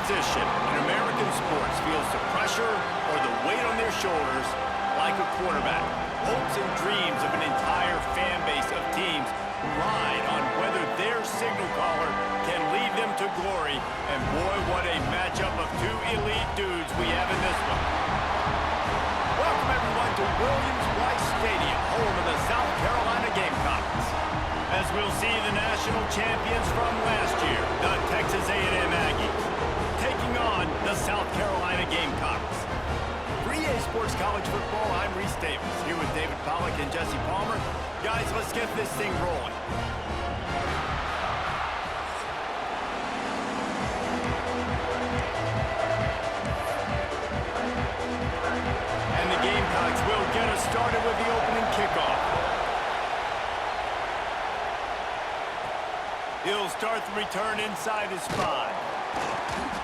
position in American sports feels the pressure or the weight on their shoulders like a quarterback. Hopes and dreams of an entire fan base of teams ride on whether their signal caller can lead them to glory. And boy, what a matchup of two elite dudes we have in this one. Welcome everyone to Williams-Brice Stadium, home of the South Carolina Gamecocks. As we'll see the national champions from last year, the Texas A&M Aggies, taking on the South Carolina Gamecocks. For EA Sports College Football, I'm Reese Davis, here with David Pollack and Jesse Palmer. Guys, let's get this thing rolling. And the Gamecocks will get us started with the opening kickoff. He'll start the return inside his 5.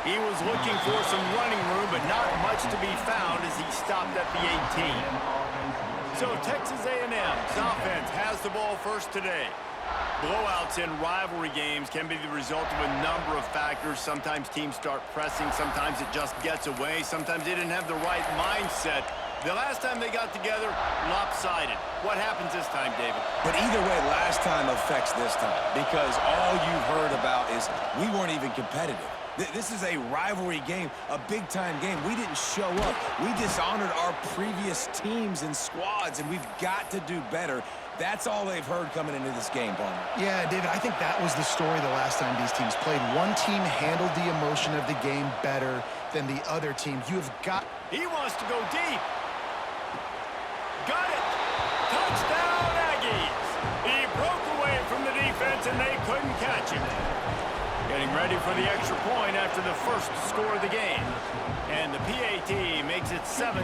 He was looking for some running room, but not much to be found as he stopped at the 18. So Texas A&M's offense has the ball first today. Blowouts in rivalry games can be the result of a number of factors. Sometimes teams start pressing, sometimes it just gets away, sometimes they didn't have the right mindset. The last time they got together, lopsided. What happens this time, David? But either way, last time affects this time, because all you've heard about is we weren't even competitive. This is a rivalry game, a big-time game. We didn't show up. We dishonored our previous teams and squads, and we've got to do better. That's all they've heard coming into this game, Palmer. Yeah, David, I think that was the story the last time these teams played. One team handled the emotion of the game better than the other team. You have got... He wants to go deep. Got it! Touchdown, Aggies! He broke away from the defense, and they couldn't catch him. Getting ready for the extra point after the first score of the game. And the PAT makes it 7-0.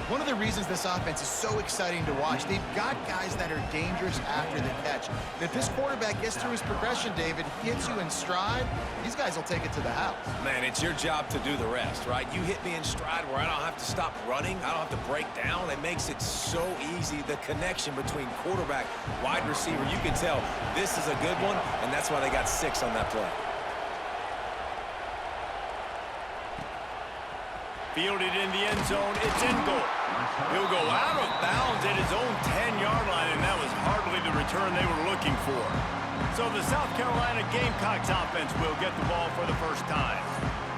One of the reasons this offense is so exciting to watch, they've got guys that are dangerous after the catch. If this quarterback gets through his progression, David, hits you in stride, these guys will take it to the house. Man, it's your job to do the rest, right? You hit me in stride where I don't have to stop running. I don't have to break down. It makes it so easy. The connection between quarterback, wide receiver, you can tell this is a good one, and that's why they got 6 on that play. Fielded in the end zone, it's in goal. He'll go out of bounds at his own 10-yard line, and that was hardly the return they were looking for. So the South Carolina Gamecocks offense will get the ball for the first time.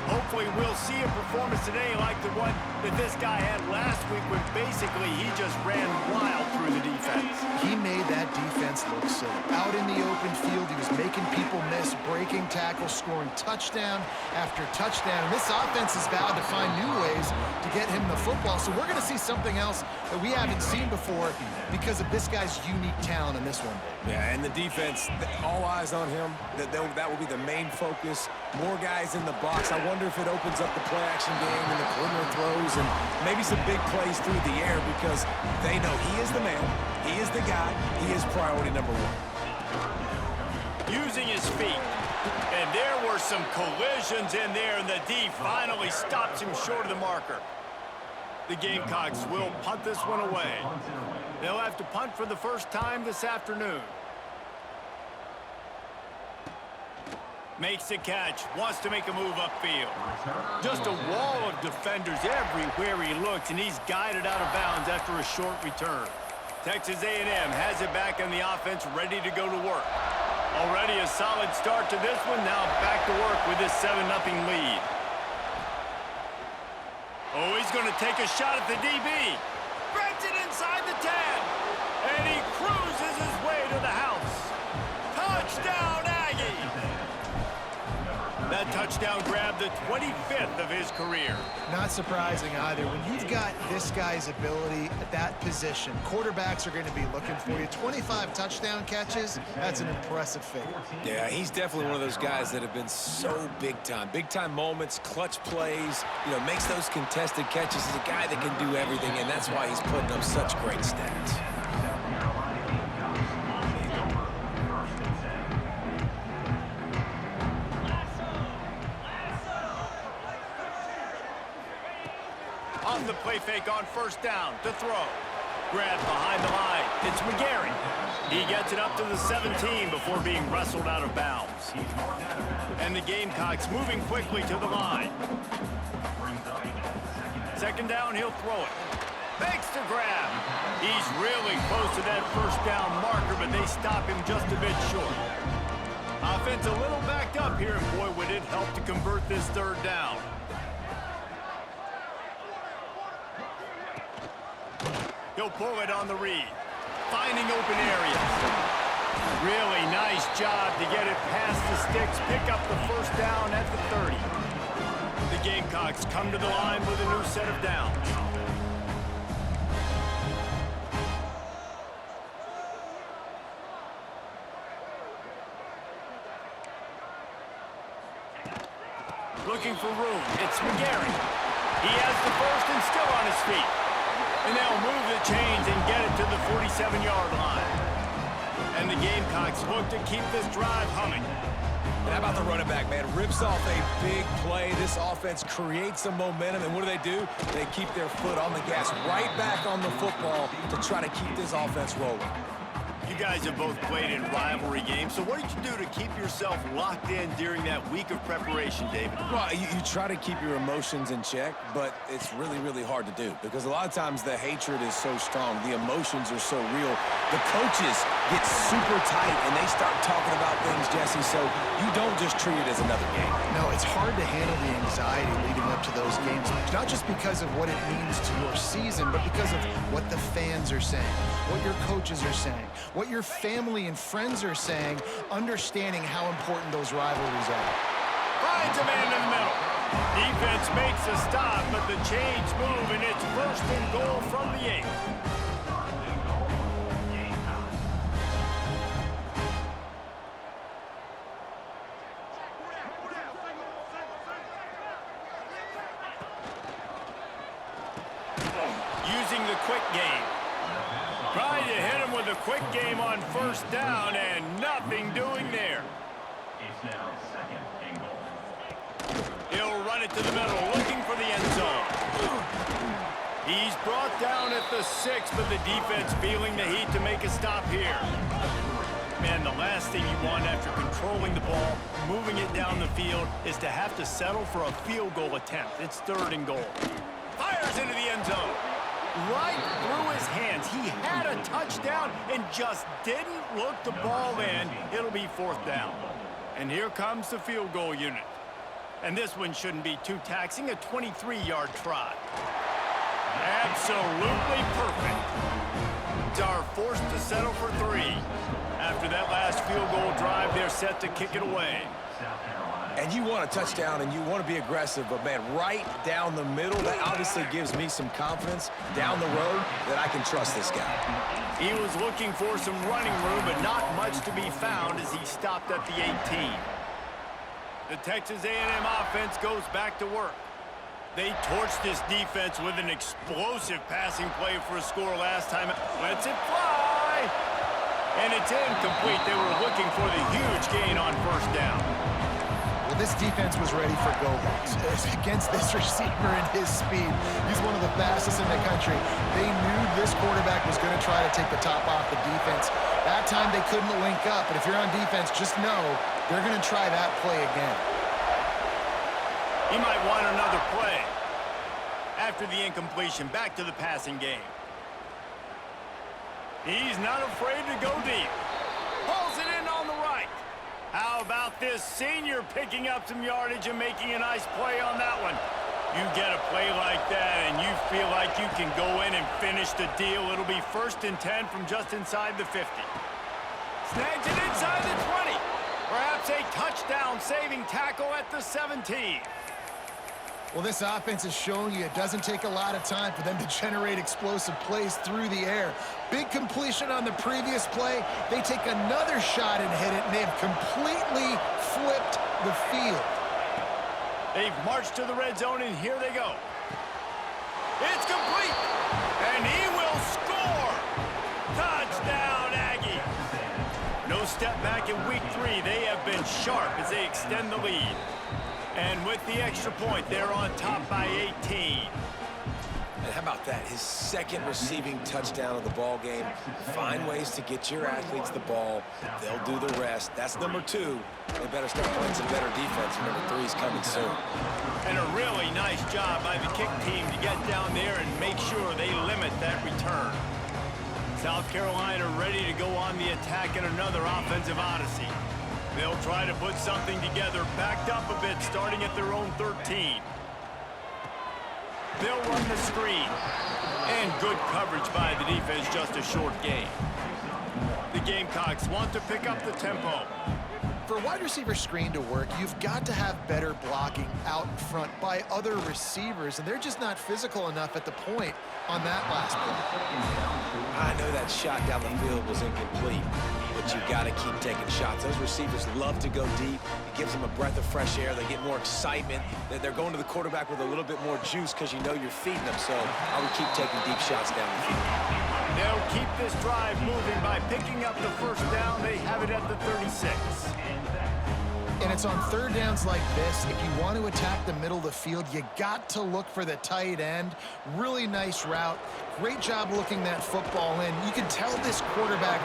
Hopefully we'll see a performance today like the one that this guy had last week when basically he just ran wild through the defense. He made that defense look silly. Out in the open field, he was making people miss, breaking tackles, scoring touchdown after touchdown. And this offense has vowed to find new ways to get him the football. So we're going to see something else that we haven't seen before because of this guy's unique talent in this one. Yeah, and the defense, all eyes on him. That will be the main focus. More guys in the box. I wonder if it opens up the play-action game and the perimeter throws and maybe some big plays through the air because they know he is the man, he is the guy, he is priority number 1. Using his feet. And there were some collisions in there, and the D finally stops him short of the marker. The Gamecocks will punt this one away. They'll have to punt for the first time this afternoon. Makes the catch, wants to make a move upfield. Just a wall of defenders everywhere he looks, and he's guided out of bounds after a short return. Texas A&M has it back in the offense, ready to go to work. Already a solid start to this one, now back to work with this 7-0 lead. Oh, he's going to take a shot at the DB. Grabs it inside the 10, and he cruises his way to the house. Touchdown, Aggies! That touchdown grabbed the 25th of his career. Not surprising either. When you've got this guy's ability at that position, quarterbacks are going to be looking for you. 25 touchdown catches, that's an impressive figure. Yeah, he's definitely one of those guys that have been so big time. Big time moments, clutch plays, makes those contested catches. He's a guy that can do everything, and that's why he's putting up such great stats. On the play fake on first down to throw. Grab behind the line. It's McGarry. He gets it up to the 17 before being wrestled out of bounds. And the Gamecocks moving quickly to the line. Second down, he'll throw it. Makes the grab. He's really close to that first down marker, but they stop him just a bit short. Offense a little backed up here, and boy, would it help to convert this third down. He'll pull it on the read, finding open areas. Really nice job to get it past the sticks, pick up the first down at the 30. The Gamecocks come to the line with a new set of downs. Looking for room. It's McGarry. He has the first and still on his feet. And they'll move the chains and get it to the 47-yard line. And the Gamecocks look to keep this drive humming. And how about the running back, man? Rips off a big play. This offense creates some momentum, and what do? They keep their foot on the gas, right back on the football to try to keep this offense rolling. You guys have both played in rivalry games, so what did you do to keep yourself locked in during that week of preparation, David? Well, you try to keep your emotions in check, but it's really, really hard to do because a lot of times the hatred is so strong. The emotions are so real. The coaches get super tight, and they start talking about things, Jesse, so you don't just treat it as another game. No, it's hard to handle the anxiety leading up to those games, not just because of what it means to your season, but because of what the fans are saying, what your coaches are saying, what your family and friends are saying, understanding how important those rivalries are. Finds a man in the middle. Defense makes a stop, but the chains move, and it's first and goal from the 8. Using the quick game. Trying to hit him with a quick game on first down, and nothing doing there. It's now second and goal. He'll run it to the middle, looking for the end zone. He's brought down at the 6, but the defense feeling the heat to make a stop here. Man, the last thing you want after controlling the ball, moving it down the field, is to have to settle for a field goal attempt. It's third and goal. Fires into the end zone. Right through his hands. He had a touchdown and just didn't look the ball in. It'll be fourth down. And here comes the field goal unit. And this one shouldn't be too taxing, a 23-yard try. Absolutely perfect. Are forced to settle for 3. After that last field goal drive, they're set to kick it away. And you want a touchdown and you want to be aggressive, but man, right down the middle, that obviously gives me some confidence down the road that I can trust this guy. He was looking for some running room, but not much to be found as he stopped at the 18. The Texas A&M offense goes back to work. They torched this defense with an explosive passing play for a score last time. Lets it fly! And it's incomplete. They were looking for the huge gain on first down. Well, this defense was ready for go-backs. Against this receiver and his speed, he's one of the fastest in the country. They knew this quarterback was going to try to take the top off the defense. That time they couldn't link up, but if you're on defense, just know they're going to try that play again. He might want another play. After the incompletion, back to the passing game. He's not afraid to go deep. Pulls it in on the right. How about this senior picking up some yardage and making a nice play on that one? You get a play like that and you feel like you can go in and finish the deal. It'll be first and 10 from just inside the 50. Snags it inside the 20. Perhaps a touchdown-saving tackle at the 17. Well, this offense is showing you it doesn't take a lot of time for them to generate explosive plays through the air. Big completion on the previous play. They take another shot and hit it, and they have completely flipped the field. They've marched to the red zone, and here they go. It's complete, and he will score. Touchdown, Aggie. No step back in week 3. They have been sharp as they extend the lead. And with the extra point, they're on top by 18. And how about that? His second receiving touchdown of the ball game. Find ways to get your athletes the ball. They'll do the rest. That's number 2. They better start playing some better defense. Number 3 is coming soon. And a really nice job by the kick team to get down there and make sure they limit that return. South Carolina ready to go on the attack in another offensive odyssey. They'll try to put something together, backed up a bit, starting at their own 13. They'll run the screen. And good coverage by the defense, just a short gain. The Gamecocks want to pick up the tempo. For a wide receiver screen to work, you've got to have better blocking out in front by other receivers, and they're just not physical enough at the point on that last play. I know that shot down the field was incomplete, but you got to keep taking shots. Those receivers love to go deep. It gives them a breath of fresh air. They get more excitement. They're going to the quarterback with a little bit more juice because you know you're feeding them. So I would keep taking deep shots down the field. They'll keep this drive moving by picking up the first down. They have it at the 36. And it's on third downs like this. If you want to attack the middle of the field, you got to look for the tight end. Really nice route. Great job looking that football in. You can tell this quarterback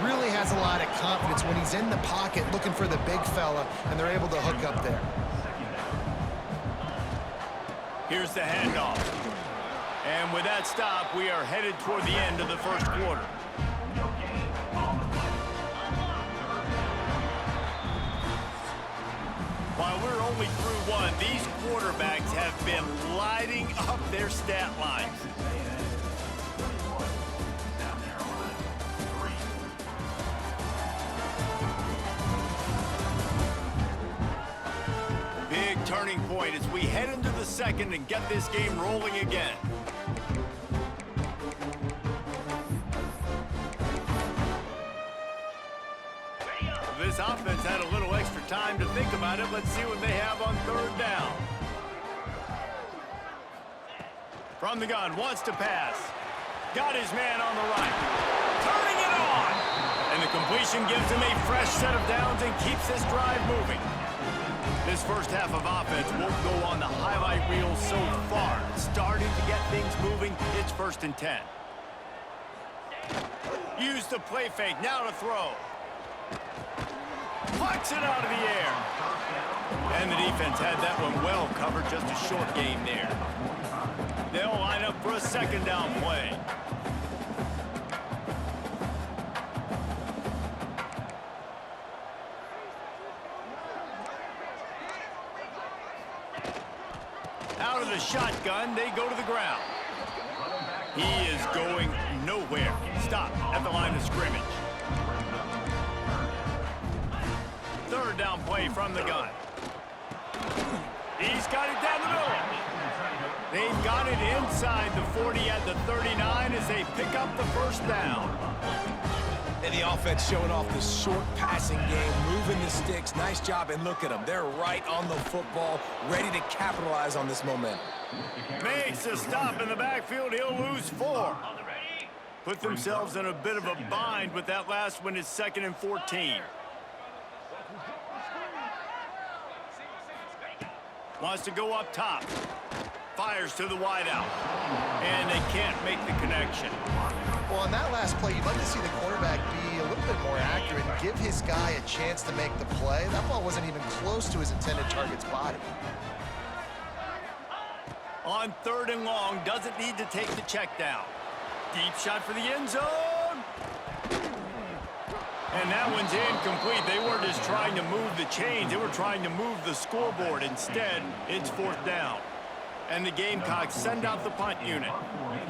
really has a lot of confidence when he's in the pocket looking for the big fella, and they're able to hook up there. Here's the handoff. And with that stop, we are headed toward the end of the first quarter. While we're only through one, these quarterbacks have been lighting up their stat lines. Big turning point as we head into the second and get this game rolling again. This offense had a little extra time to think about it. Let's see what they have on third down. From the gun, wants to pass. Got his man on the right. Turning it on! And the completion gives him a fresh set of downs and keeps this drive moving. This first half of offense won't go on the highlight reel so far. Starting to get things moving. It's 1st and 10. Use the play fake. Now to throw. Plucks it out of the air. And the defense had that one well covered. Just a short gain there. They'll line up for a second down play. Out of the shotgun, they go to the ground. He is going nowhere. Stop at the line of scrimmage. Third down play from the gun. He's got it down the middle. They've got it inside the 40 at the 39 as they pick up the first down. And the offense showing off the short passing game, moving the sticks. Nice job, and look at them. They're right on the football, ready to capitalize on this momentum. Makes a stop in the backfield. He'll lose 4. Put themselves in a bit of a bind with that last one. Is 2nd and 14. Wants to go up top. Fires to the wideout. And they can't make the connection. Well, on that last play, you'd like to see the quarterback be a little bit more accurate and give his guy a chance to make the play. That ball wasn't even close to his intended target's body. On 3rd and long, doesn't need to take the check down. Deep shot for the end zone. And that one's incomplete. They weren't just trying to move the chains. They were trying to move the scoreboard. Instead, it's 4th down. And the Gamecocks send out the punt unit.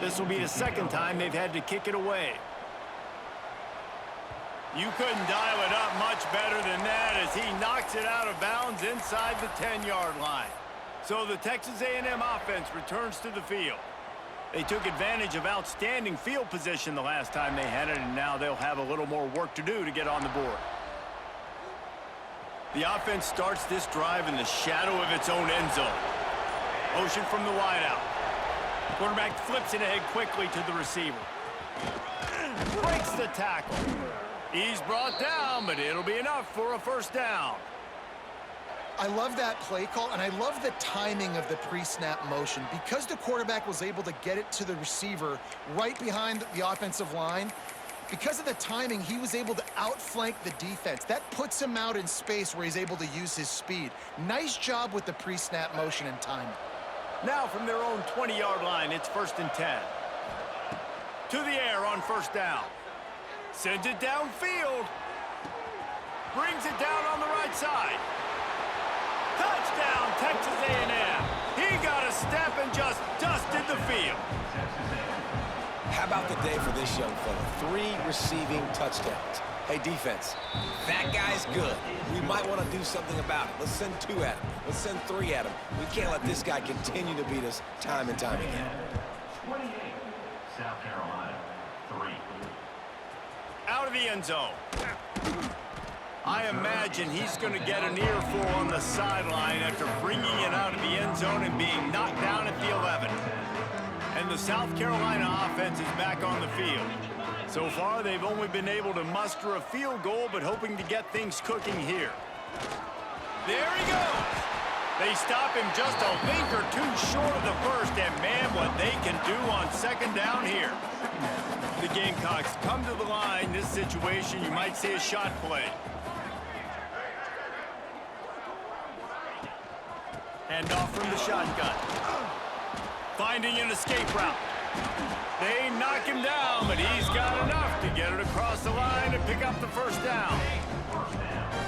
This will be the second time they've had to kick it away. You couldn't dial it up much better than that as he knocks it out of bounds inside the 10-yard line. So the Texas A&M offense returns to the field. They took advantage of outstanding field position the last time they had it, and now they'll have a little more work to do to get on the board. The offense starts this drive in the shadow of its own end zone. Motion from the wideout. Quarterback flips it ahead quickly to the receiver. Breaks the tackle. He's brought down, but it'll be enough for a first down. I love that play call, and I love the timing of the pre-snap motion. Because the quarterback was able to get it to the receiver right behind the offensive line, because of the timing, he was able to outflank the defense. That puts him out in space where he's able to use his speed. Nice job with the pre-snap motion and timing. Now from their own 20-yard line, it's 1st and 10. To the air on 1st down. Sends it downfield. Brings it down on the right side. Touchdown, Texas A&M. He got a step and just dusted the field. How about the day for this young fella? 3 receiving touchdowns. Hey, defense, that guy's good. We might want to do something about it. Let's send 2 at him. Let's send 3 at him. We can't let this guy continue to beat us time and time again. 28, South Carolina, 3. Out of the end zone. I imagine he's going to get an earful on the sideline after bringing it out of the end zone and being knocked down at the 11. And the South Carolina offense is back on the field. So far, they've only been able to muster a field goal, but hoping to get things cooking here. There he goes. They stop him just a link or 2 short of the first, and man, what they can do on 2nd down here. The Gamecocks come to the line. This situation, you might say, a shot play. Hand off from the shotgun. Finding an escape route. They knock him down, but he's got enough to get it across the line and pick up the 1st down.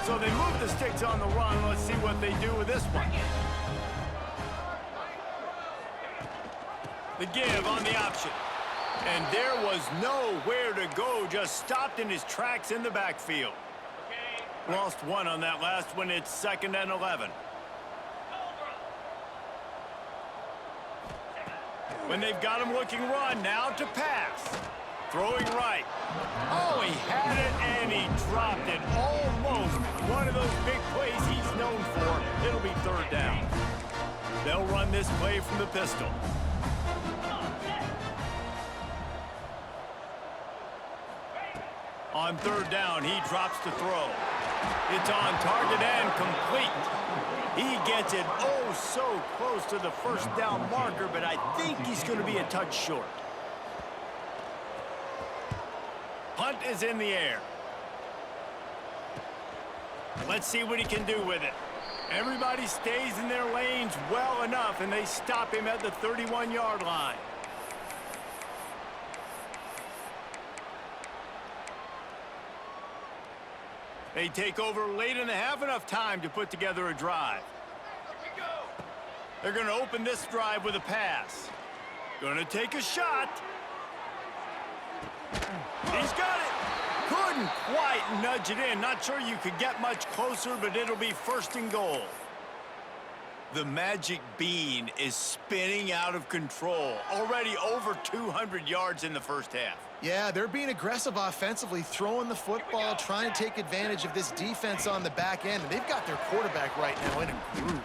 So they move the sticks on the run. Let's see what they do with this one. The give on the option. And there was nowhere to go, just stopped in his tracks in the backfield. Lost 1 on that last one. It's 2nd and 11. When they've got him looking run, now to pass. Throwing right. Oh, he had it and he dropped it. Almost one of those big plays he's known for. It'll be 3rd down. They'll run this play from the pistol. On 3rd down, he drops to throw. It's on target and complete. He gets it oh so close to the 1st down marker, but I think he's going to be a touch short. Punt is in the air. Let's see what he can do with it. Everybody stays in their lanes well enough, and they stop him at the 31-yard line. They take over late in the half, enough time to put together a drive. They're going to open this drive with a pass. Going to take a shot. He's got it. Couldn't quite nudge it in. Not sure you could get much closer, but it'll be 1st and goal. The magic bean is spinning out of control. Already over 200 yards in the 1st half. Yeah, they're being aggressive offensively, throwing the football, trying to take advantage of this defense on the back end. And they've got their quarterback right now in a groove.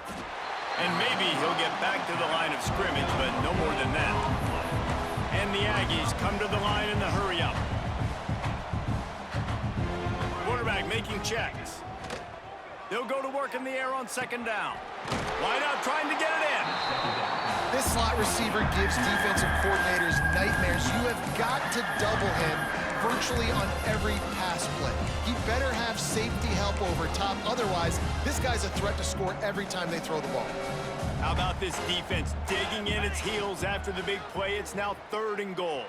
And maybe he'll get back to the line of scrimmage, but no more than that. And the Aggies come to the line in the hurry-up. Quarterback making checks. They'll go to work in the air on 2nd down. Wide out trying to get it in. This slot receiver gives defensive coordinators nightmares. You have got to double him virtually on every pass play. He better have safety help over top. Otherwise, this guy's a threat to score every time they throw the ball. How about this defense digging in its heels after the big play? It's now 3rd and goal.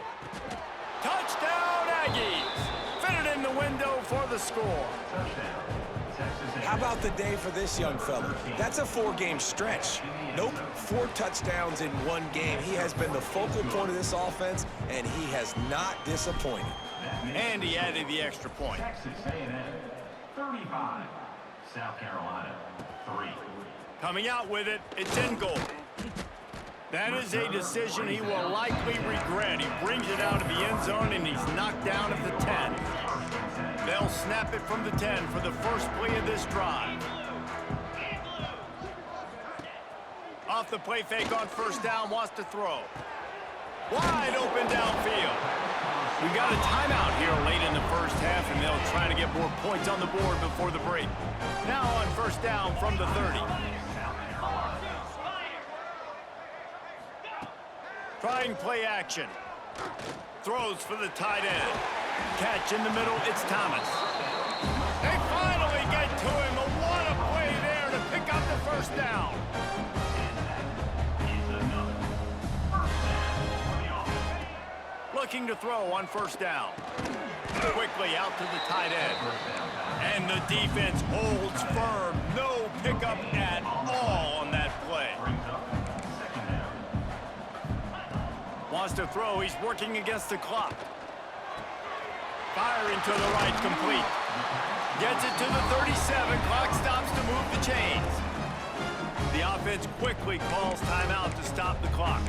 Touchdown, Aggies! Fit it in the window for the score. How about the day for this young fella? That's a 4-game stretch. Nope, 4 touchdowns in 1 game. He has been the focal point of this offense, and he has not disappointed. And he added the extra point. Texas A&M, 35, South Carolina, 3. Coming out with it, it's in goal. That is a decision he will likely regret. He brings it out of the end zone, and he's knocked down at the 10. They'll snap it from the 10 for the first play of this drive. Off the play fake on 1st down, wants to throw. Wide open downfield. We got a timeout here late in the first half, and they'll try to get more points on the board before the break. Now on first down from the 30. Trying play action. Throws for the tight end. Catch in the middle, it's Thomas. They finally get to him. What a play there to pick up the first down. Looking to throw on first down. Quickly out to the tight end. And the defense holds firm. No pickup at all on that play. Wants to throw. He's working against the clock. Firing to the right, complete. Gets it to the 37. Clock stops to move the chains. The offense quickly calls timeout to stop the clock.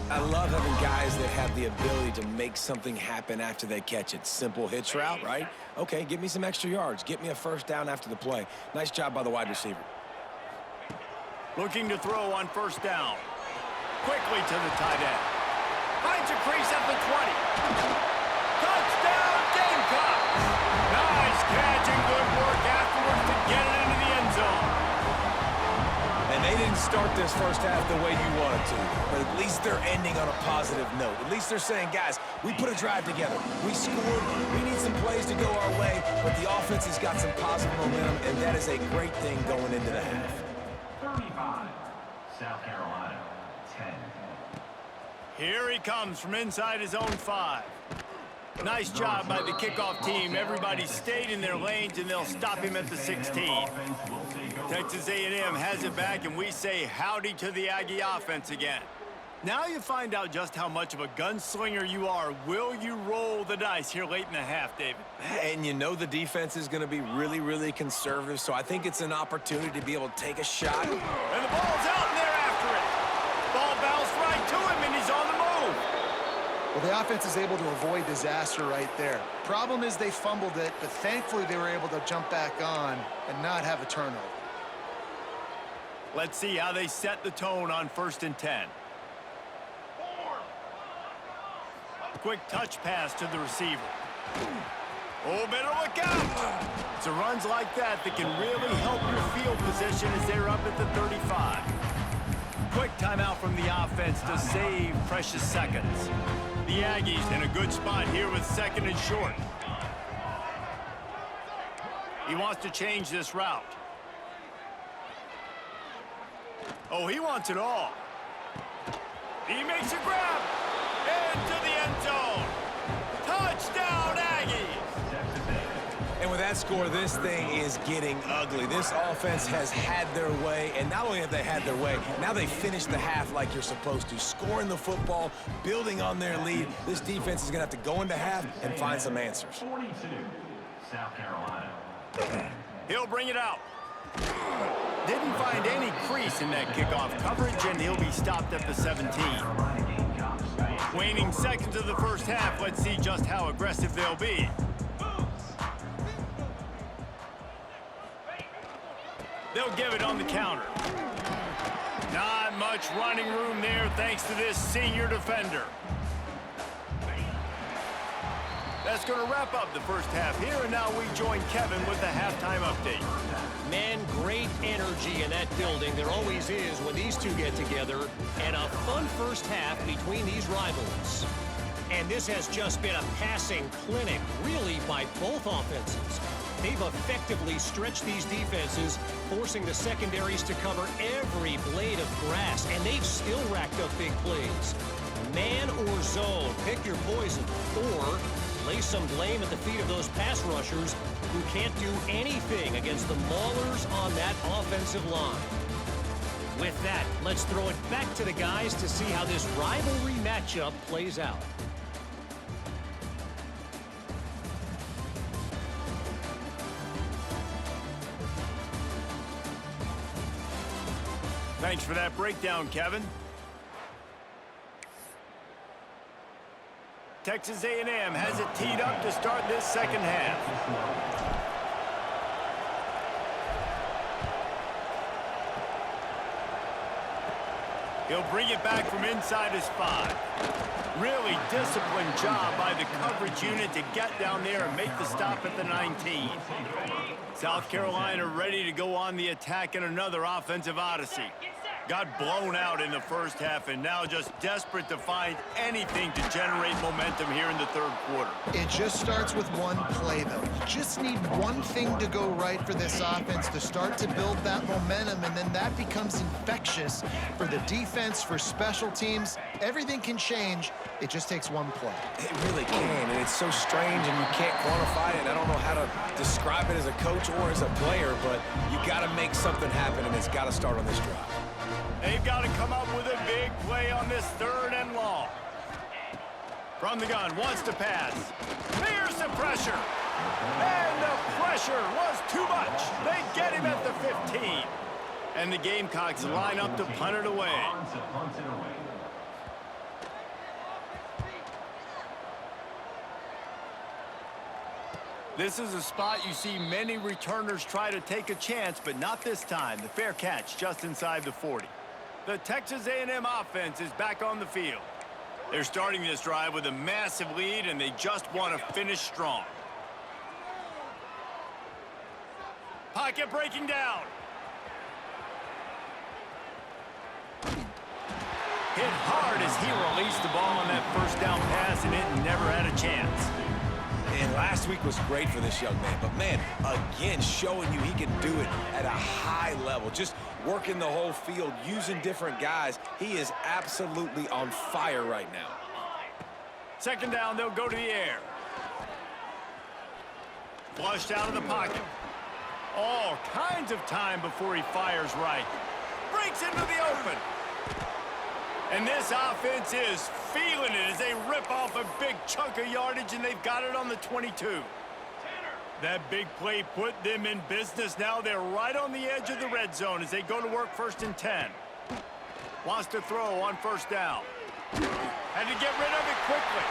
I love having guys that have the ability to make something happen after they catch it. Simple hitch route, right? Okay, give me some extra yards. Get me a first down after the play. Nice job by the wide receiver. Looking to throw on first down. Quickly to the tight end. Finds a crease at the 20. Touchdown, Gamecocks! Nice catch and good work afterwards to get it into the end zone. And they didn't start this first half the way you wanted to, but at least they're ending on a positive note. At least they're saying, guys, we put a drive together. We scored. We need some plays to go our way, but the offense has got some positive momentum, and that is a great thing going into the half. 35, South Carolina, 10. Here he comes from inside his own 5. Nice job by the kickoff team. Everybody stayed in their lanes, and they'll stop him at the 16. Texas A&M has it back, and we say howdy to the Aggie offense again. Now you find out just how much of a gunslinger you are. Will you roll the dice here late in the half, David? And you know the defense is going to be really, really conservative, so I think it's an opportunity to be able to take a shot. And the ball's out, and they're after it. Ball bounced right to him, and he's on the move. Well, the offense is able to avoid disaster right there. Problem is they fumbled it, but thankfully they were able to jump back on and not have a turnover. Let's see how they set the tone on 1st and 10. Quick touch pass to the receiver. Oh, better look out! It's runs like that that can really help your field position as they're up at the 35. Quick timeout from the offense to save precious seconds. The Aggies in a good spot here with 2nd and short. He wants to change this route. Oh, he wants it all. He makes a grab. Into the end zone. Touchdown, Aggies. And with that score, this thing is getting ugly. This offense has had their way, and not only have they had their way, now they finished the half like you're supposed to, scoring the football, building on their lead. This defense is going to have to go into half and find some answers. 42, South Carolina. He'll bring it out. Didn't find any crease in that kickoff coverage, and he'll be stopped at the 17. Waning seconds of the first half, let's see just how aggressive they'll be. They'll give it on the counter. Not much running room there thanks to this senior defender. That's going to wrap up the first half here, and now we join Kevin with the halftime update. Man, great energy in that building. There always is when these two get together. And a fun first half between these rivals. And this has just been a passing clinic, really, by both offenses. They've effectively stretched these defenses, forcing the secondaries to cover every blade of grass. And they've still racked up big plays. Man or zone, pick your poison. Or lay some blame at the feet of those pass rushers who can't do anything against the maulers on that offensive line. With that, let's throw it back to the guys to see how this rivalry matchup plays out. Thanks for that breakdown, Kevin. Texas A&M has it teed up to start this second half. He'll bring it back from inside his 5. Really disciplined job by the coverage unit to get down there and make the stop at the 19. South Carolina ready to go on the attack in another offensive odyssey. Got blown out in the first half and now just desperate to find anything to generate momentum here in the third quarter. It just starts with one play, though. You just need one thing to go right for this offense to start to build that momentum, and then that becomes infectious for the defense, for special teams. Everything can change. It just takes one play. It really can, and it's so strange, and you can't quantify it. I don't know how to describe it as a coach or as a player, but you got to make something happen, and it's got to start on this drive. They've got to come up with a big play on this 3rd and long. From the gun, wants to pass. Here's the pressure. And the pressure was too much. They get him at the 15. And the Gamecocks line up to punt it away. This is a spot you see many returners try to take a chance, but not this time. The fair catch just inside the 40. The Texas A&M offense is back on the field. They're starting this drive with a massive lead, and they just want to finish strong. Pocket breaking down. Hit hard as he released the ball on that first down pass, and it never had a chance. And last week was great for this young man. But, man, again, showing you he can do it at a high level. Just working the whole field, using different guys. He is absolutely on fire right now. Second down, they'll go to the air. Flushed out of the pocket. All kinds of time before he fires right. Breaks into the open. And this offense is feeling it as they rip off a big chunk of yardage, and they've got it on the 22. That big play put them in business. Now they're right on the edge of the red zone as they go to work 1st and 10. Wants to throw on 1st down. Had to get rid of it quickly.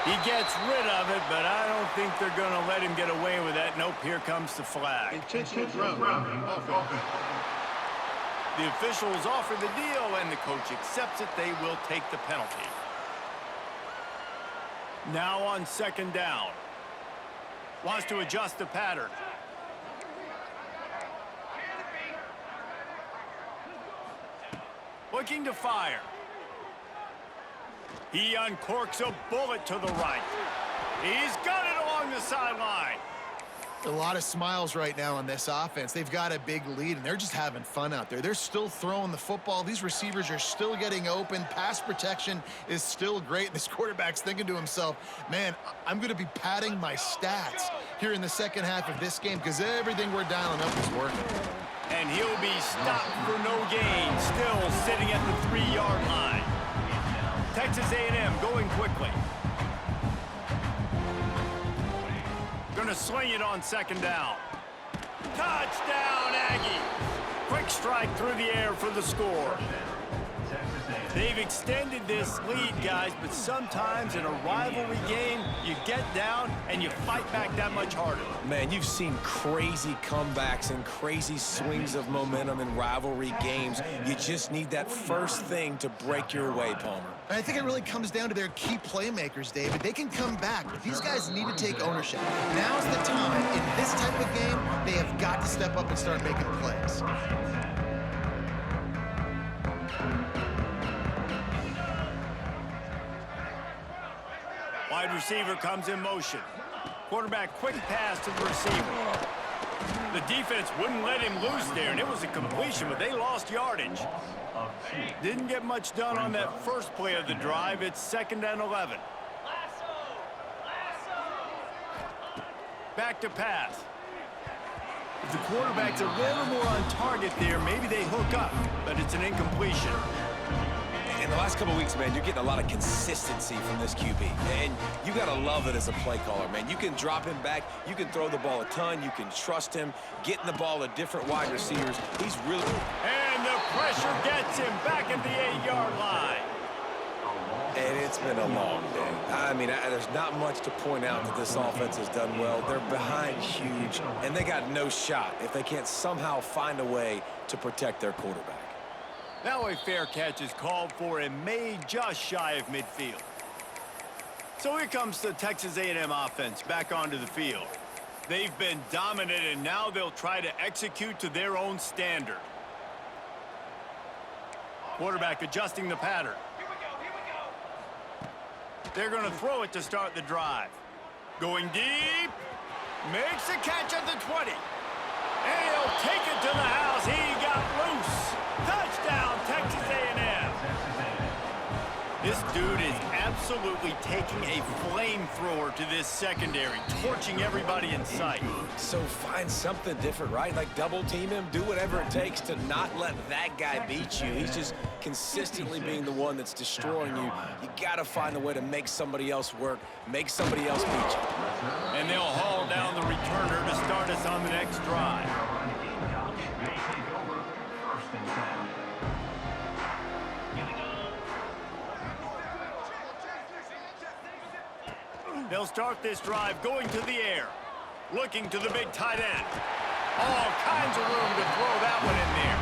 He gets rid of it, but I don't think they're going to let him get away with that. Nope, here comes the flag. Intentional grounding. The officials offer the deal, and the coach accepts it. They will take the penalty. Now on 2nd down. Wants to adjust the pattern. Looking to fire. He uncorks a bullet to the right. He's got it along the sideline. A lot of smiles right now on this offense. They've got a big lead, and they're just having fun out there. They're still throwing the football. These receivers are still getting open. Pass protection is still great. This quarterback's thinking to himself, man, I'm going to be padding my stats here in the second half of this game because everything we're dialing up is working. And he'll be stopped for no gain, still sitting at the 3-yard line. Texas A&M going quickly. Gonna sling it on 2nd down. Touchdown, Aggie! Quick strike through the air for the score. They've extended this lead, guys, but sometimes in a rivalry game, you get down and you fight back that much harder. Man, you've seen crazy comebacks and crazy swings of momentum in rivalry games. You just need that first thing to break your way, Palmer. And I think it really comes down to their key playmakers, David. They can come back, but these guys need to take ownership. Now's the time. In this type of game, they have got to step up and start making plays. Wide receiver comes in motion. Quarterback quick pass to the receiver. The defense wouldn't let him loose there, and it was a completion, but they lost yardage. Didn't get much done on that first play of the drive. It's 2nd and 11. Back to pass. If the quarterback's a little more on target there, maybe they hook up, but it's an incompletion. In the last couple of weeks, man, you're getting a lot of consistency from this QB. And you got to love it as a play caller, man. You can drop him back. You can throw the ball a ton. You can trust him, getting the ball to different wide receivers. He's really... And the pressure gets him back at the 8-yard line. And it's been a long day. I mean, there's not much to point out that this offense has done well. They're behind huge, and they got no shot if they can't somehow find a way to protect their quarterback. Now a fair catch is called for and made just shy of midfield. So here comes the Texas A&M offense back onto the field. They've been dominant, and now they'll try to execute to their own standard. Quarterback adjusting the pattern. They're going to throw it to start the drive. Going deep. Makes a catch at the 20. And he'll take it to the house. He got loose. Touchdown, Texas A&M. This dude is absolutely taking a flamethrower to this secondary, torching everybody in sight. So find something different, right? Like double team him, do whatever it takes to not let that guy beat you. He's just consistently being the one that's destroying you. You got to find a way to make somebody else work, make somebody else beat you. And they'll haul down the returner to start us on the next drive. They'll start this drive going to the air. Looking to the big tight end. All kinds of room to throw that one in there.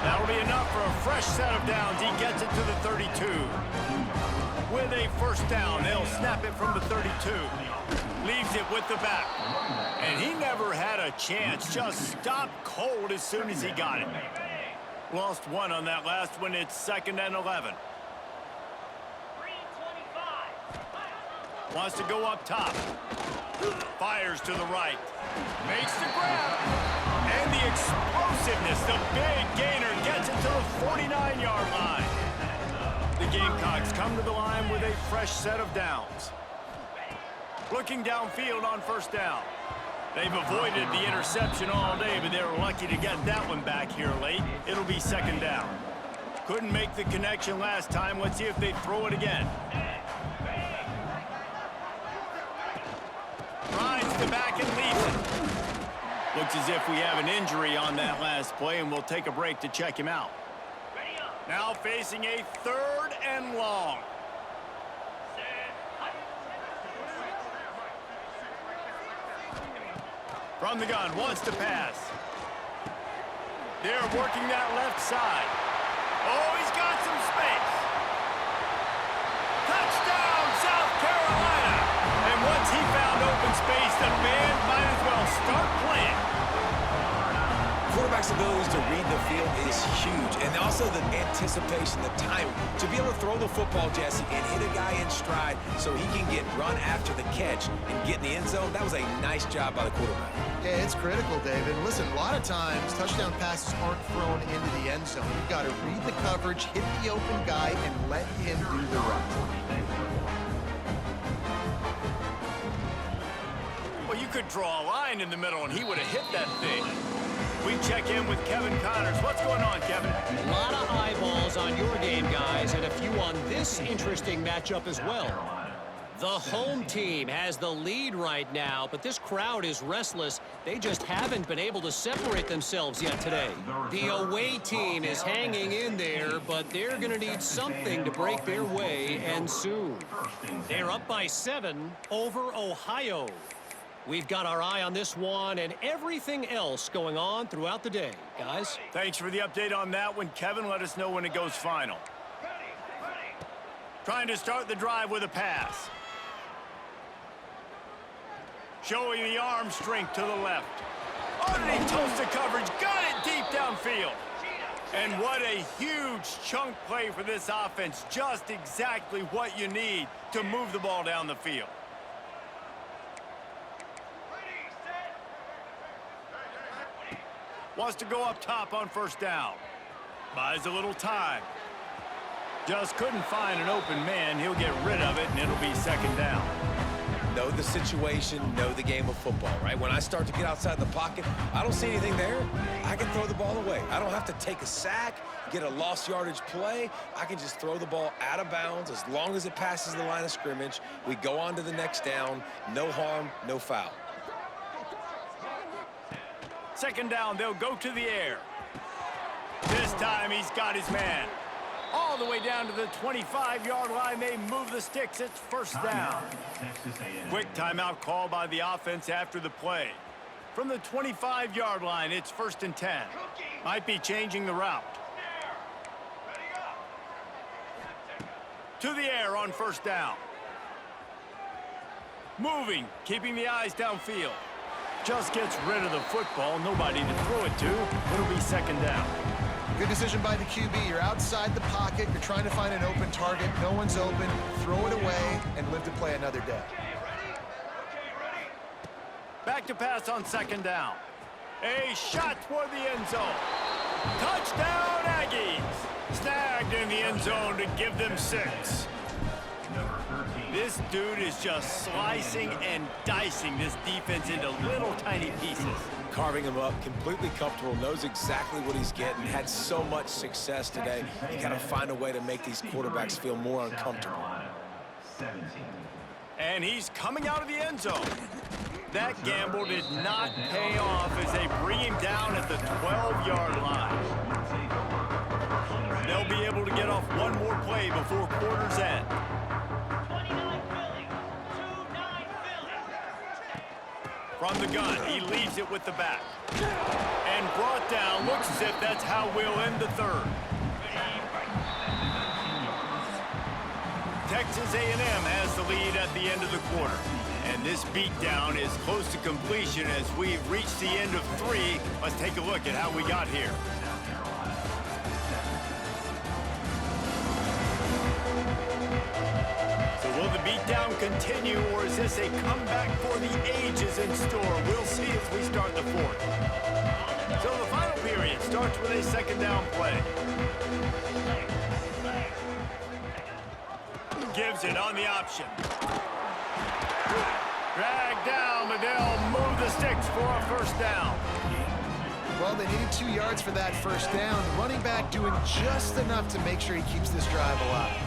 That'll be enough for a fresh set of downs. He gets it to the 32. With a first down, they'll snap it from the 32. Leaves it with the back. And he never had a chance. Just stopped cold as soon as he got it. Lost one on that last one. It's 2nd and 11. Wants to go up top. Fires to the right. Makes the grab. And the explosiveness, the big gainer, gets it to the 49-yard line. The Gamecocks come to the line with a fresh set of downs. Looking downfield on first down. They've avoided the interception all day, but they were lucky to get that one back here late. It'll be 2nd down. Couldn't make the connection last time. Let's see if they throw it again. Rides the back and leaves it. Looks as if we have an injury on that last play, and we'll take a break to check him out. Now facing a 3rd and long. From the gun, wants to pass. They're working that left side. Oh, he's got some space. Touchdown, South Carolina. And once he found open space, the band might as well start playing. Quarterback's abilities to read the field is huge, and also the anticipation, the timing. To be able to throw the football, Jesse, and hit a guy in stride so he can get run after the catch and get in the end zone, that was a nice job by the quarterback. Yeah, it's critical, David. Listen, a lot of times, touchdown passes aren't thrown into the end zone. You've got to read the coverage, hit the open guy, and let him do the rest. Well, you could draw a line in the middle, and he would have hit that thing. We check in with Kevin Connors. What's going on, Kevin? A lot of eyeballs on your game, guys, and a few on this interesting matchup as well. The home team has the lead right now, but this crowd is restless. They just haven't been able to separate themselves yet today. The away team is hanging in there, but they're going to need something to break their way, and soon. They're up by 7 over Ohio. We've got our eye on this one and everything else going on throughout the day, guys. Thanks for the update on that one, Kevin. Let us know when it goes final. Trying to start the drive with a pass. Showing the arm strength to the left. Underneath toasted coverage, got it deep downfield. And what a huge chunk play for this offense. Just exactly what you need to move the ball down the field. Wants to go up top on first down. Buys a little time. Just couldn't find an open man. He'll get rid of it, and it'll be 2nd down. Know the situation, know the game of football, right? When I start to get outside the pocket, I don't see anything there. I can throw the ball away. I don't have to take a sack, get a lost yardage play. I can just throw the ball out of bounds as long as it passes the line of scrimmage. We go on to the next down. No harm, no foul. 2nd down, they'll go to the air. This time he's got his man. All the way down to the 25-yard line. They move the sticks. It's 1st down. Quick timeout call by the offense after the play. From the 25-yard line, it's 1st and 10. Might be changing the route. To the air on first down. Moving, keeping the eyes downfield. Just gets rid of the football. Nobody to throw it to. It'll be second down. Good decision by the QB. You're outside the pocket. You're trying to find an open target. No one's open. Throw it away and live to play another day. Back to pass on second down. A shot toward the end zone. Touchdown, Aggies! Snagged in the end zone to give them 6. This dude is just slicing and dicing this defense into little tiny pieces. Carving him up, completely comfortable, knows exactly what he's getting, had so much success today. You got to find a way to make these quarterbacks feel more uncomfortable. And he's coming out of the end zone. That gamble did not pay off as they bring him down at the 12-yard line. They'll be able to get off one more play before quarter's end. From the gun, he leaves it with the back. And brought down, looks as if that's how we'll end the third. Texas A&M has the lead at the end of the quarter. And this beatdown is close to completion as we've reached the end of 3. Let's take a look at how we got here. So will the beatdown continue, or is this a comeback for the ages in store? We'll see as we start the fourth. So the final period starts with a second down play. Gives it on the option. Drag down, Liddell, move the sticks for a first down. Well, they needed 2 yards for that first down. The running back doing just enough to make sure he keeps this drive alive.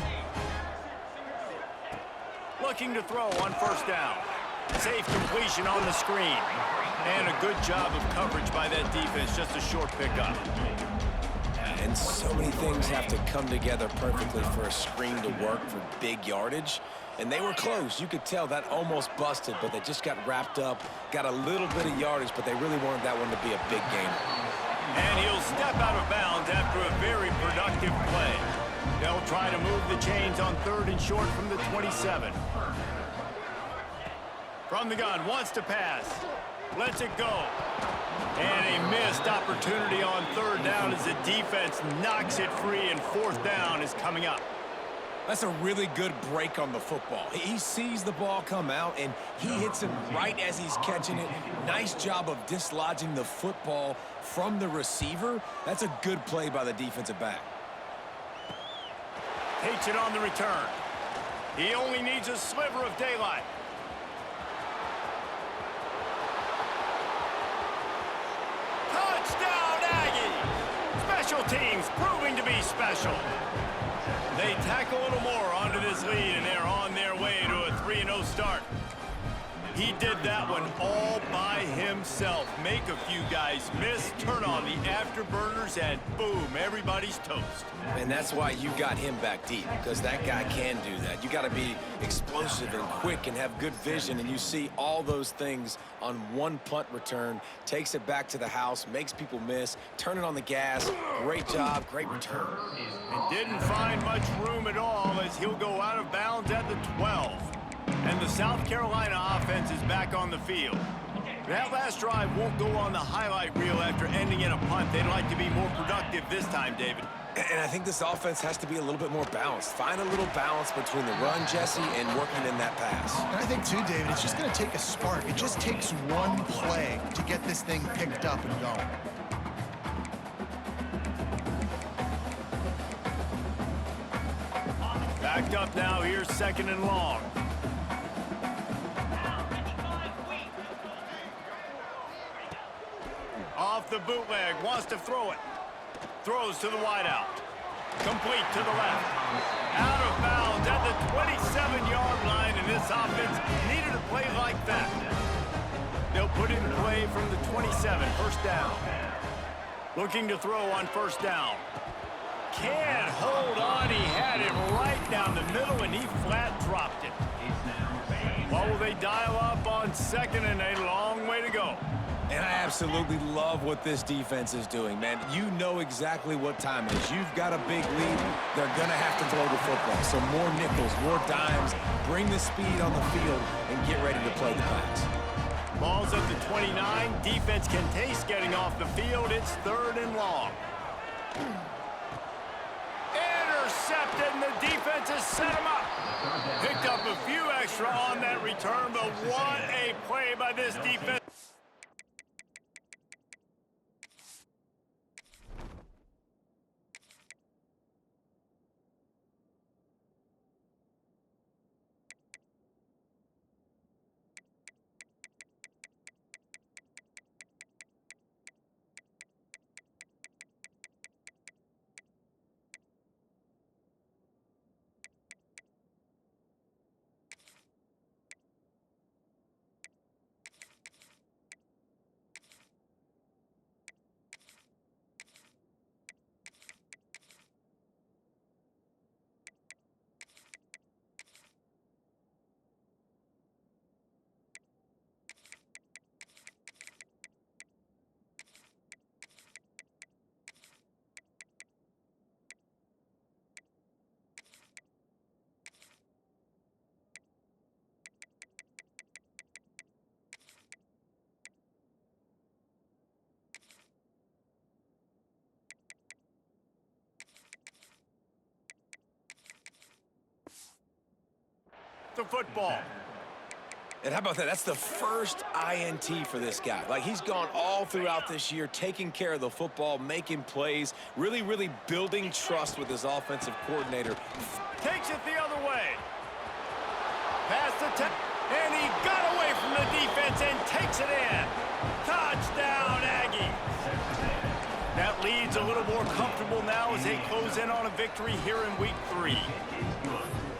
Looking to throw on first down. Safe completion on the screen. And a good job of coverage by that defense, just a short pickup. And so many things have to come together perfectly for a screen to work for big yardage. And they were close. You could tell that almost busted, but they just got wrapped up, got a little bit of yardage, but they really wanted that one to be a big gainer. And he'll step out of bounds after a very productive play. They'll try to move the chains on third and short from the 27. From the gun, wants to pass. Lets it go. And a missed opportunity on third down as the defense knocks it free, and fourth down is coming up. That's a really good break on the football. He sees the ball come out, and he hits it right as he's catching it. Nice job of dislodging the football from the receiver. That's a good play by the defensive back. Takes it on the return. He only needs a sliver of daylight. Touchdown, Aggies! Special teams proving to be special. They tack a little more onto this lead, and they're on their way to a 3-0 start. He did that one all by himself. Make a few guys miss, turn on the afterburners, and boom, everybody's toast. And that's why you got him back deep, because that guy can do that. You got to be explosive and quick and have good vision, and you see all those things on one punt return. Takes it back to the house, makes people miss, turning on the gas. Great job, great return. And didn't find much room at all as he'll go out of bounds at the 12. And the South Carolina offense is back on the field. That last drive won't go on the highlight reel after ending in a punt. They'd like to be more productive this time, David. And I think this offense has to be a little bit more balanced. Find a little balance between the run, Jesse, and working in that pass. And I think, too, David, it's just going to take a spark. It just takes one play to get this thing picked up and going. Backed up now, here's second and long. Off the bootleg, wants to throw it. Throws to the wideout. Complete to the left. Out of bounds at the 27-yard line, and this offense needed a play like that. They'll put it in play from the 27, first down. Looking to throw on first down. Can't hold on, he had it right down the middle, and he flat dropped it. What will they dial up on second, and a long way to go? And I absolutely love what this defense is doing, man. You know exactly what time it is. You've got a big lead. They're going to have to throw the football. So more nickels, more dimes. Bring the speed on the field and get ready to play the pass. Ball's at the 29. Defense can taste getting off the field. It's 3rd and long. Intercepted, and the defense has set him up. Picked up a few extra on that return, but what a play by this defense. The football. And how about that? That's the first INT for this guy. Like, he's gone all throughout this year, taking care of the football, making plays, really building trust with his offensive coordinator. Takes it the other way. Pass the tip, and he got away from the defense and takes it in. Touchdown, Aggie. That lead's a little more comfortable now as they close in on a victory here in week 3.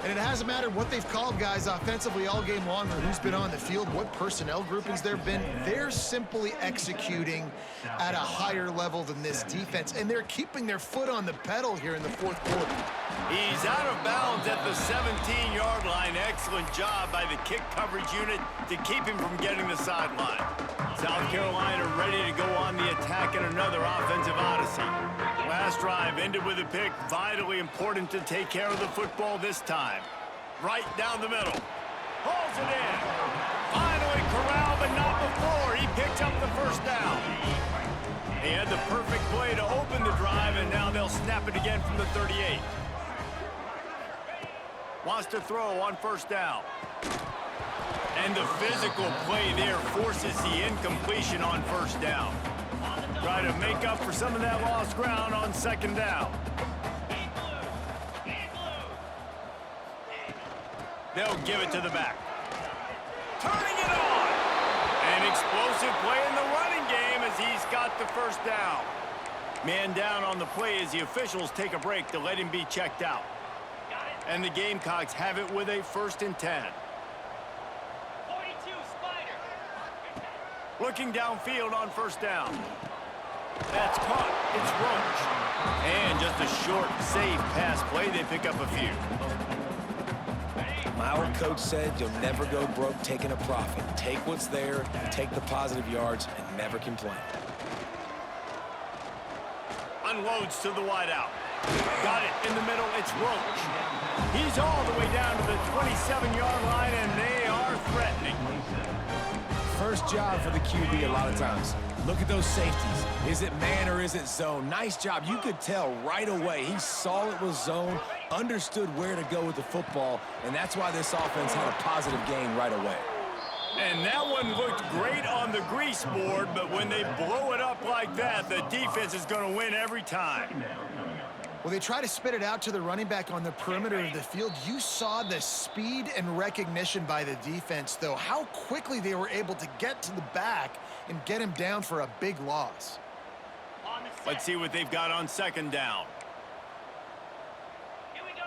And it hasn't mattered what they've called guys offensively all game long or who's been on the field, what personnel groupings there have been. They're simply executing at a higher level than this defense, and they're keeping their foot on the pedal here in the 4th quarter. He's out of bounds at the 17-yard line. Excellent job by the kick coverage unit to keep him from getting the sideline. South Carolina ready to go on the attack in another offensive odyssey. Last drive ended with a pick. Vitally important to take care of the football this time. Right down the middle. Pulls it in. Finally corralled, but not before. He picks up the first down. He had the perfect play to open the drive, and now they'll snap it again from the 38. Wants to throw on 1st down. And the physical play there forces the incompletion on 1st down. Try to make up for some of that lost ground on 2nd down. They'll give it to the back. Turning it on. An explosive play in the running game as he's got the 1st down. Man down on the play as the officials take a break to let him be checked out. And the Gamecocks have it with a 1st and 10. 42, Spider. Looking downfield on 1st down. That's caught. It's Roach. And just a short, safe pass play. They pick up a few. My old coach said you'll never go broke taking a profit. Take what's there, take the positive yards, and never complain. Unloads to the wideout. Got it in the middle. It's Roach. He's all the way down to the 27-yard line, and they are threatening. First job for the QB a lot of times. Look at those safeties. Is it man or is it zone? Nice job. You could tell right away. He saw it was zone, understood where to go with the football, and that's why this offense had a positive gain right away. And that one looked great on the grease board, but when they blow it up like that, the defense is going to win every time. Well, they try to spit it out to the running back on the perimeter of the field. You saw the speed and recognition by the defense, though, how quickly they were able to get to the back and get him down for a big loss. Let's see what they've got on 2nd down. Here we go.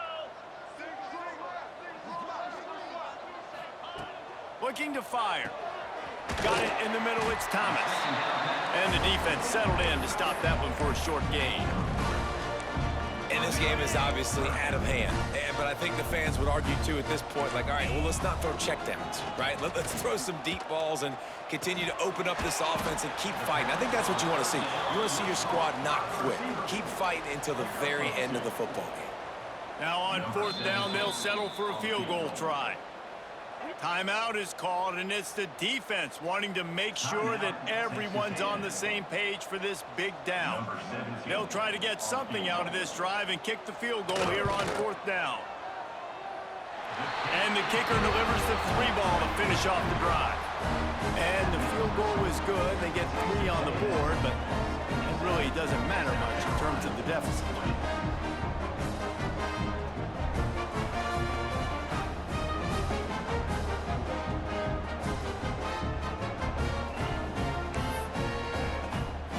Looking to fire. Got it in the middle. It's Thomas. And the defense settled in to stop that one for a short gain. And this game is obviously out of hand. But I think the fans would argue, too, at this point, like, all right, well, let's not throw checkdowns, right? Let's throw some deep balls and continue to open up this offense and keep fighting. I think that's what you want to see. You want to see your squad not quit. Keep fighting until the very end of the football game. Now on 4th down, they'll settle for a field goal try. Timeout is called, and it's the defense wanting to make sure that everyone's on the same page for this big down. They'll try to get something out of this drive and kick the field goal here on 4th down. And the kicker delivers the 3 ball to finish off the drive. And the field goal was good. They get 3 on the board, but it really doesn't matter much in terms of the deficit.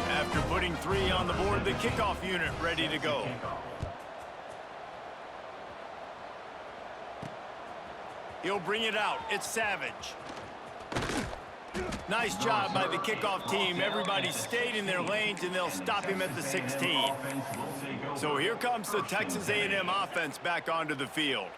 After putting 3 on the board, the kickoff unit ready to go. He'll bring it out. It's Savage. Nice job by the kickoff team. Everybody stayed in their lanes, and they'll stop him at the 16. So here comes the Texas A&M offense back onto the field.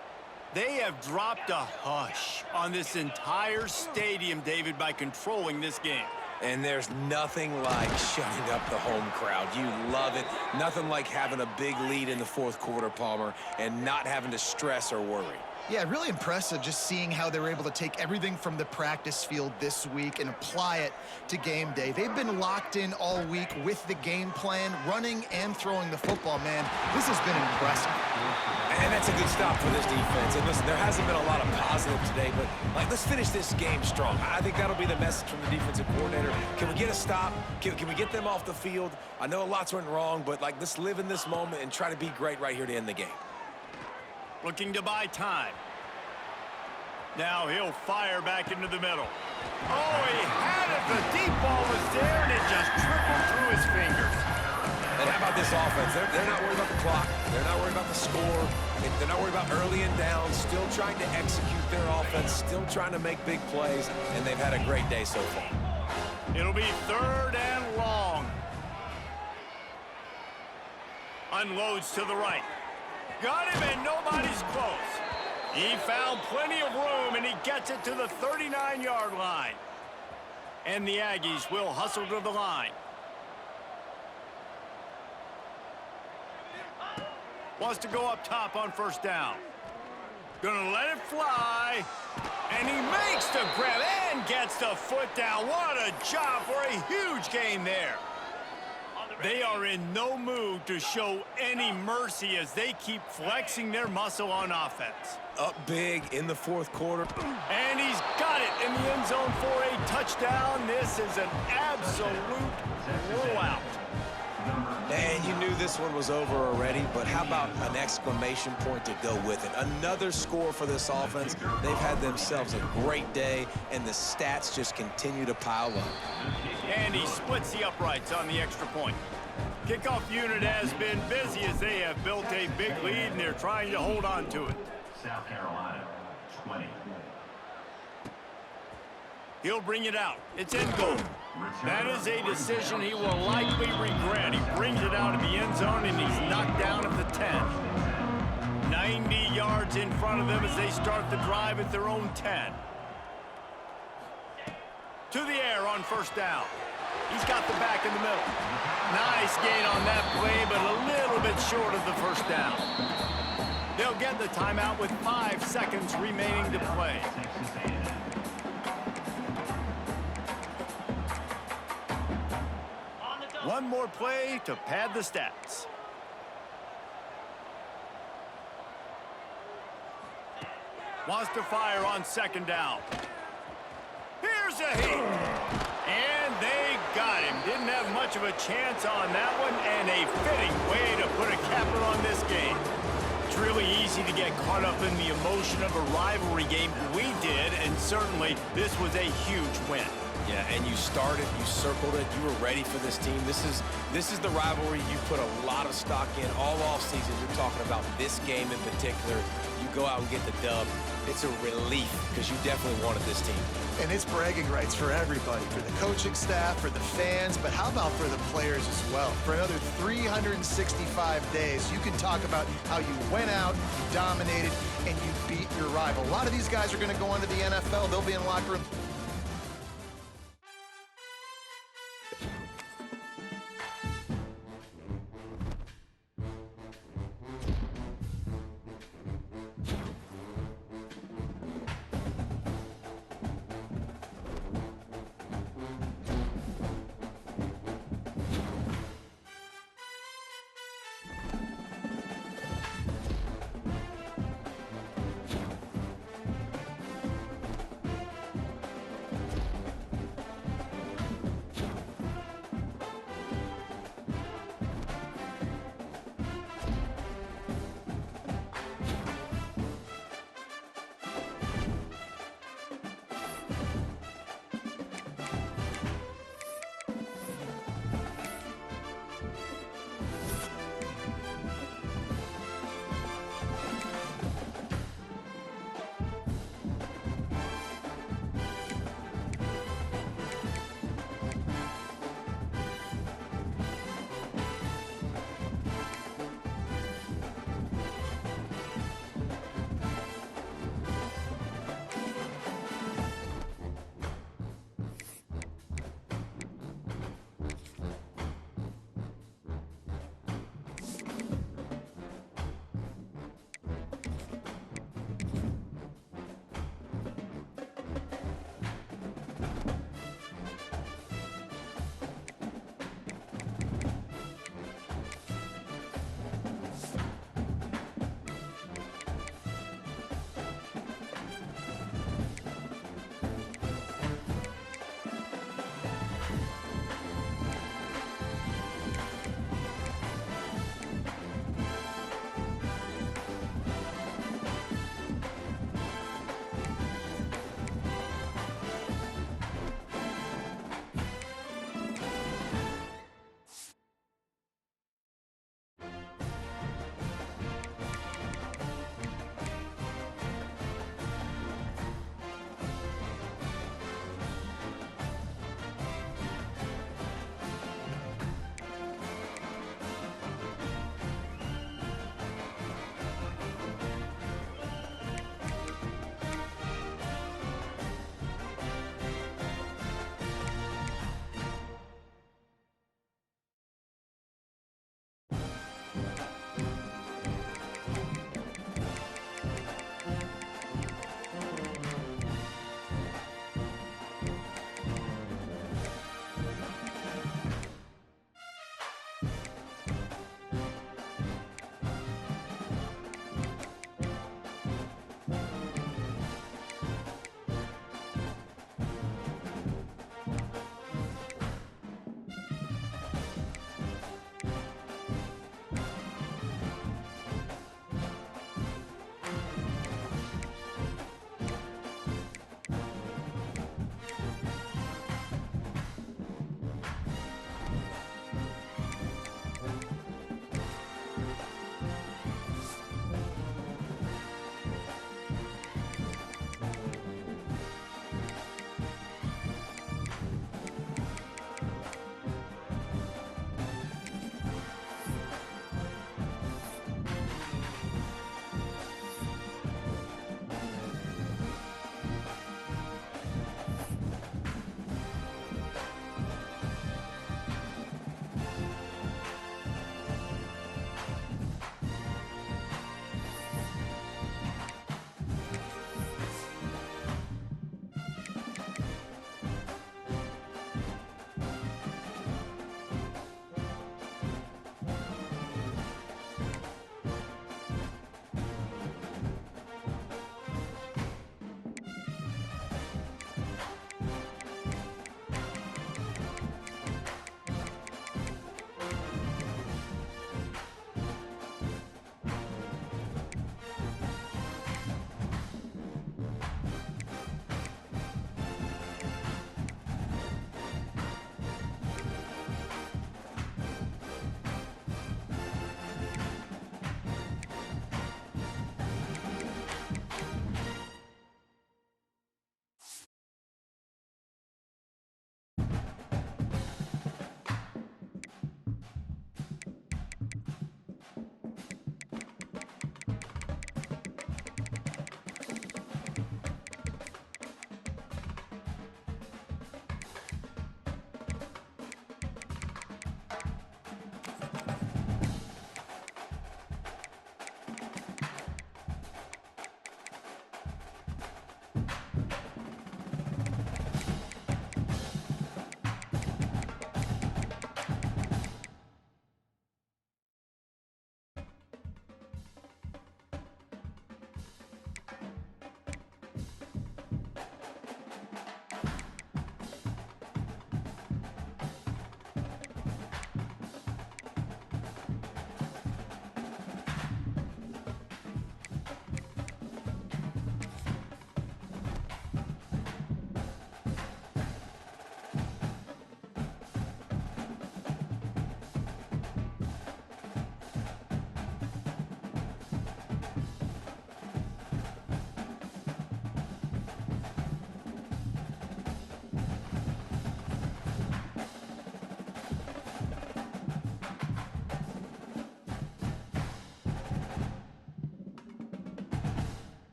They have dropped a hush on this entire stadium, David, by controlling this game. And there's nothing like shutting up the home crowd. You love it. Nothing like having a big lead in the 4th quarter, Palmer, and not having to stress or worry. Yeah, really impressive just seeing how they were able to take everything from the practice field this week and apply it to game day. They've been locked in all week with the game plan, running and throwing the football, man. This has been impressive. And that's a good stop for this defense. And listen, there hasn't been a lot of positive today, but let's finish this game strong. I think that'll be the message from the defensive coordinator. Can we get a stop? Can we get them off the field? I know lots went wrong, but let's live in this moment and try to be great right here to end the game. Looking to buy time. Now he'll fire back into the middle. Oh, he had it. The deep ball was there, and it just trickled through his fingers. And how about this offense? They're not worried about the clock. They're not worried about the score. They're not worried about early and down. Still trying to execute their offense. Still trying to make big plays, and they've had a great day so far. It'll be 3rd and long. Unloads to the right. Got him, and nobody's close. He found plenty of room, and he gets it to the 39-yard line. And the Aggies will hustle to the line. Wants to go up top on 1st down. Gonna let it fly. And he makes the grab and gets the foot down. What a job for a huge gain there. They are in no mood to show any mercy as they keep flexing their muscle on offense. Up big in the 4th quarter. And he's got it in the end zone for a touchdown. This is an absolute blowout. And you knew this one was over already, but how about an exclamation point to go with it? Another score for this offense. They've had themselves a great day, and the stats just continue to pile up. And he splits the uprights on the extra point. Kickoff unit has been busy as they have built a big lead, and they're trying to hold on to it. South Carolina, 20. He'll bring it out. It's in goal. That is a decision he will likely regret. He brings it out of the end zone, and he's knocked down at the 10. 90 yards in front of them as they start the drive at their own 10. To the air on 1st down. He's got the back in the middle. Nice gain on that play, but a little bit short of the 1st down. They'll get the timeout with 5 seconds remaining to play. One more play to pad the stats. Wants to fire on 2nd down. Here's a hit. And they got him. Didn't have much of a chance on that one, and a fitting way to put a capper on this game. It's really easy to get caught up in the emotion of a rivalry game. We did, and certainly this was a huge win. Yeah, and you started, you circled it, you were ready for this team. This is the rivalry you put a lot of stock in all offseason. You're talking about this game in particular. You go out and get the dub. It's a relief because you definitely wanted this team. And it's bragging rights for everybody, for the coaching staff, for the fans, but how about for the players as well? For another 365 days, you can talk about how you went out, you dominated, and you beat your rival. A lot of these guys are going to go on to the NFL. They'll be in the locker room.